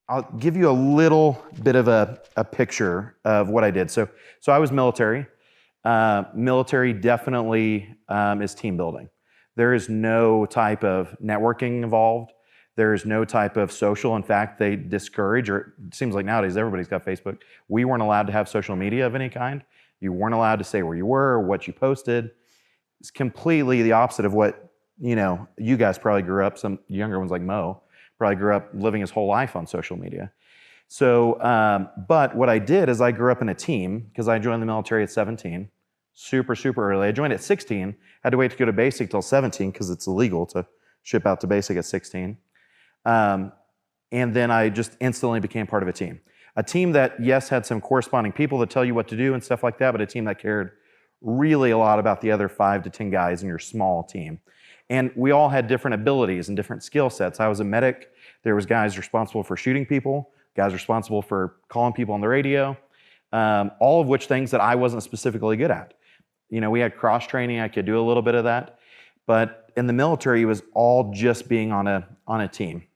I'll give you a little bit of a picture of what I did. So I was military. Military definitely is team building. There is no type of networking involved. There is no type of social. In fact, they discourage, or it seems like nowadays everybody's got Facebook. We weren't allowed to have social media of any kind. You weren't allowed to say where you were or what you posted. It's completely the opposite of what, you guys probably grew up, some younger ones like Mo, probably grew up living his whole life on social media. So, but what I did is I grew up in a team because I joined the military at 17, super, super early. I joined at 16, had to wait to go to basic till 17 because it's illegal to ship out to basic at 16. And then I just instantly became part of a team. A team that, yes, had some corresponding people that tell you what to do and stuff like that, but a team that cared really a lot about the other 5 to 10 guys in your small team. And we all had different abilities and different skill sets. I was a medic. There was guys responsible for shooting people, guys responsible for calling people on the radio, all of which things that I wasn't specifically good at. We had cross training. I could do a little bit of that. But in the military, it was all just being on a team.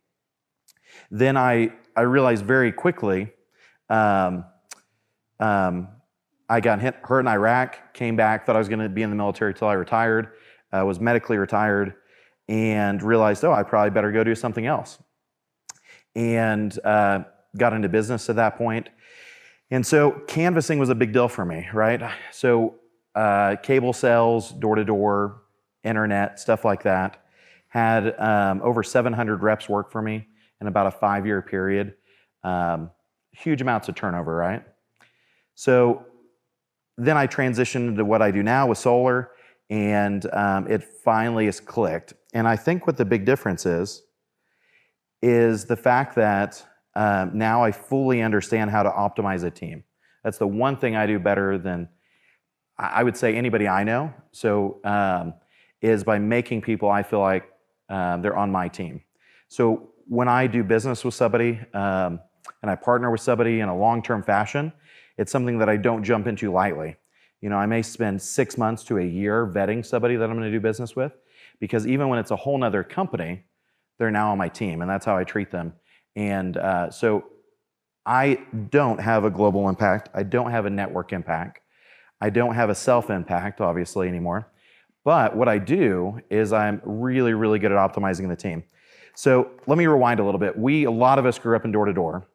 Then I realized very quickly, I got hurt in Iraq, came back, thought I was going to be in the military till I retired, was medically retired, and realized, I probably better go do something else. And got into business at that point. And so canvassing was a big deal for me, right? So cable sales, door-to-door, internet, stuff like that. Had over 700 reps work for me in about a 5-year period. Huge amounts of turnover, right? So then I transitioned into what I do now with solar, and it finally has clicked. And I think what the big difference is the fact that now I fully understand how to optimize a team. That's the one thing I do better than, I would say, anybody I know. So is by making people I feel like they're on my team. So when I do business with somebody and I partner with somebody in a long-term fashion, it's something that I don't jump into lightly. I may spend 6 months to a year vetting somebody that I'm going to do business with, because even when it's a whole nother company, they're now on my team, and that's how I treat them. And so I don't have a global impact. I don't have a network impact. I don't have a self-impact, obviously, anymore. But what I do is I'm really, really good at optimizing the team. So let me rewind a little bit. A lot of us grew up in door-to-door.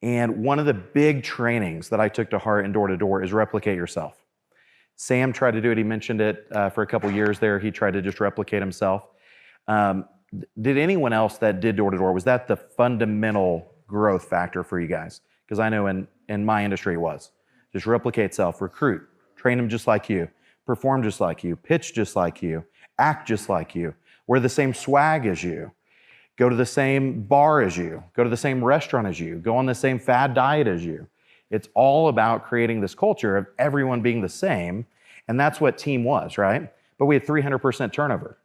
And one of the big trainings that I took to heart in door-to-door is replicate yourself. Sam tried to do it. He mentioned it for a couple years there. He tried to just replicate himself. Did anyone else that did door-to-door, was that the fundamental growth factor for you guys? Because I know in my industry it was. Just replicate self, recruit, train them just like you, perform just like you, pitch just like you, act just like you, wear the same swag as you, go to the same bar as you, go to the same restaurant as you, go on the same fad diet as you. It's all about creating this culture of everyone being the same, and that's what team was, right? But we had 300% turnover.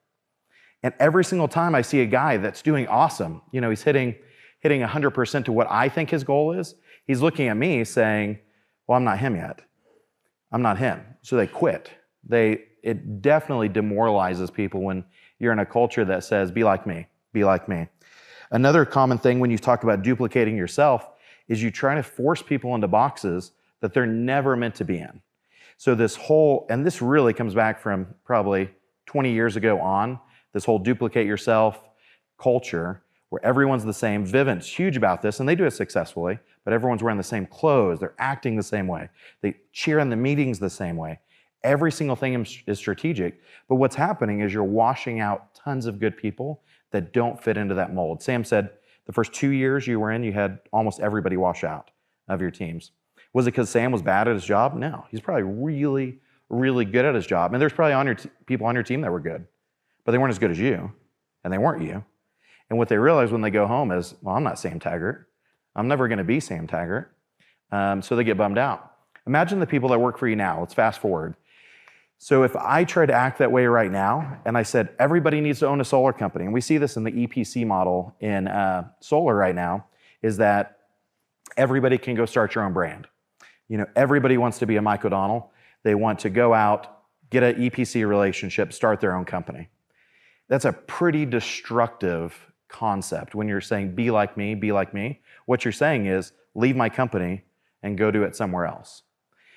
And every single time I see a guy that's doing awesome, he's hitting 100% to what I think his goal is, he's looking at me saying, well, I'm not him yet. I'm not him. So they quit. It definitely demoralizes people when you're in a culture that says, be like me, be like me. Another common thing when you talk about duplicating yourself is you try to force people into boxes that they're never meant to be in. So and this really comes back from probably 20 years ago on, this whole duplicate yourself culture where everyone's the same. Vivint's huge about this, and they do it successfully, but everyone's wearing the same clothes. They're acting the same way. They cheer in the meetings the same way. Every single thing is strategic, but what's happening is you're washing out tons of good people that don't fit into that mold. Sam said the first 2 years you were in, you had almost everybody wash out of your teams. Was it because Sam was bad at his job? No, he's probably really, really good at his job. And there's probably people on your team that were good, but they weren't as good as you, and they weren't you. And what they realize when they go home is, well, I'm not Sam Taggart. I'm never going to be Sam Taggart. So they get bummed out. Imagine the people that work for you now. Let's fast forward. So if I try to act that way right now, and I said, everybody needs to own a solar company, and we see this in the EPC model in solar right now, is that everybody can go start your own brand. Everybody wants to be a Mike O'Donnell. They want to go out, get an EPC relationship, start their own company. That's a pretty destructive concept when you're saying, be like me, be like me. What you're saying is, leave my company and go do it somewhere else.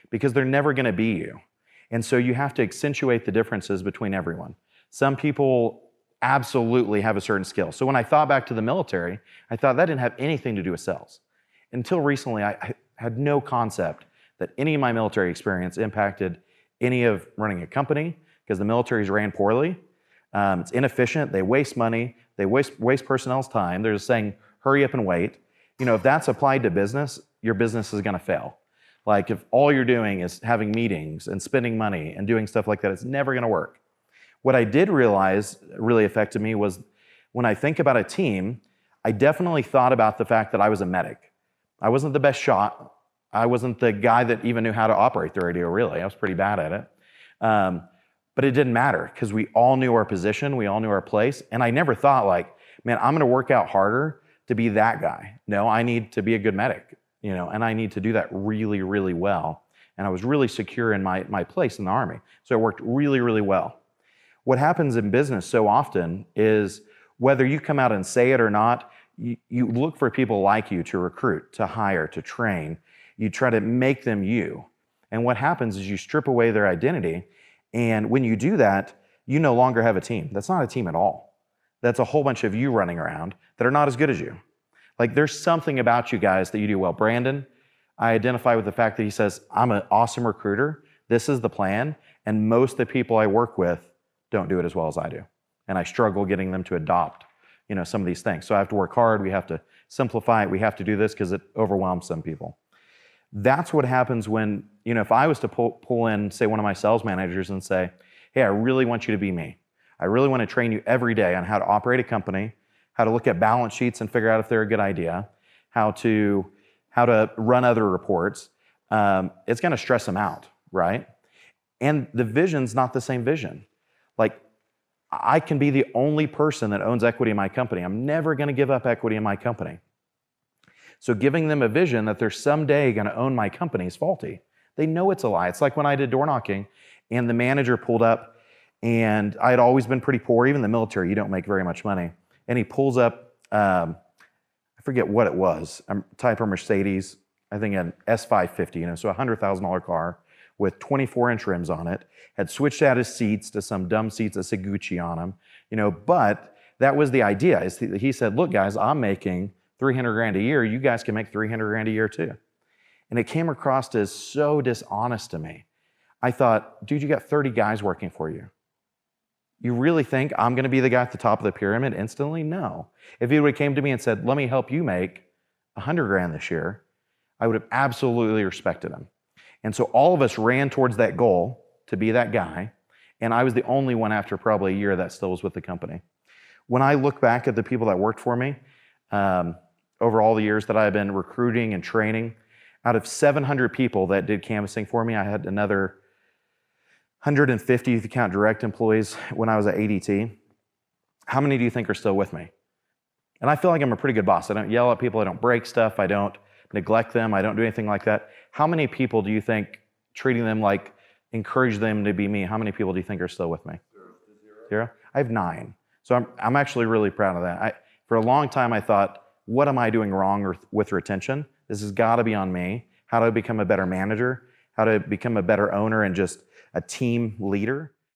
Because they're never going to be you. And so you have to accentuate the differences between everyone. Some people absolutely have a certain skill. So when I thought back to the military, I thought that didn't have anything to do with sales. Until recently, I had no concept that any of my military experience impacted any of running a company, because the military's ran poorly. It's inefficient. They waste money. They waste personnel's time. They're just saying, hurry up and wait. You know, if that's applied to business, your business is going to fail. Like if all you're doing is having meetings and spending money and doing stuff like that, it's never going to work. What I did realize really affected me was when I think about a team, I definitely thought about the fact that I was a medic. I wasn't the best shot. I wasn't the guy that even knew how to operate the radio, really. I was pretty bad at it. But it didn't matter because we all knew our position, we all knew our place, and I never thought like, man, I'm going to work out harder to be that guy. No, I need to be a good medic, you know, and I need to do that really, really well. And I was really secure in my place in the Army. So it worked really, really well. What happens in business so often is whether you come out and say it or not, you look for people like you to recruit, to hire, to train. You try to make them you. And what happens is you strip away their identity. And when you do that, you no longer have a team. That's not a team at all. That's a whole bunch of you running around that are not as good as you. Like there's something about you guys that you do well. Brandon, I identify with the fact that he says, I'm an awesome recruiter. This is the plan. And most of the people I work with don't do it as well as I do. And I struggle getting them to adopt, you know, some of these things. So I have to work hard. We have to simplify it. We have to do this because it overwhelms some people. That's what happens when, you know, if I was to pull in, say, one of my sales managers and say, hey, I really want you to be me. I really want to train you every day on how to operate a company, how to look at balance sheets and figure out if they're a good idea, how to run other reports. It's going to stress them out, right? And the vision's not the same vision. Like, I can be the only person that owns equity in my company. I'm never going to give up equity in my company. So giving them a vision that they're someday going to own my company is faulty. They know it's a lie. It's like when I did door knocking and the manager pulled up, and I had always been pretty poor. Even in the military, you don't make very much money. And he pulls up, I forget what it was, a type of Mercedes, I think an S550, you know, so a $100,000 car with 24-inch rims on it, had switched out his seats to some dumb seats that said Gucci on them, you know, but that was the idea. Is he said, look, guys, I'm making 300 grand a year. You guys can make 300 grand a year too. And it came across as so dishonest to me. I thought, dude, you got 30 guys working for you. You really think I'm going to be the guy at the top of the pyramid instantly? No. If he would have came to me and said, let me help you make 100 grand this year, I would have absolutely respected him. And so all of us ran towards that goal to be that guy. And I was the only one after probably a year that still was with the company. When I look back at the people that worked for me, over all the years that I've been recruiting and training, out of 700 people that did canvassing for me, I had another 150 if you count direct employees when I was at ADT. How many do you think are still with me? And I feel like I'm a pretty good boss. I don't yell at people. I don't break stuff. I don't neglect them. I don't do anything like that. How many people do you think, treating them like, encourage them to be me, how many people do you think are still with me? 0? I have 9. So I'm actually really proud of that. For a long time, I thought, what am I doing wrong with retention? This has got to be on me. How to become a better manager, how to become a better owner and just a team leader.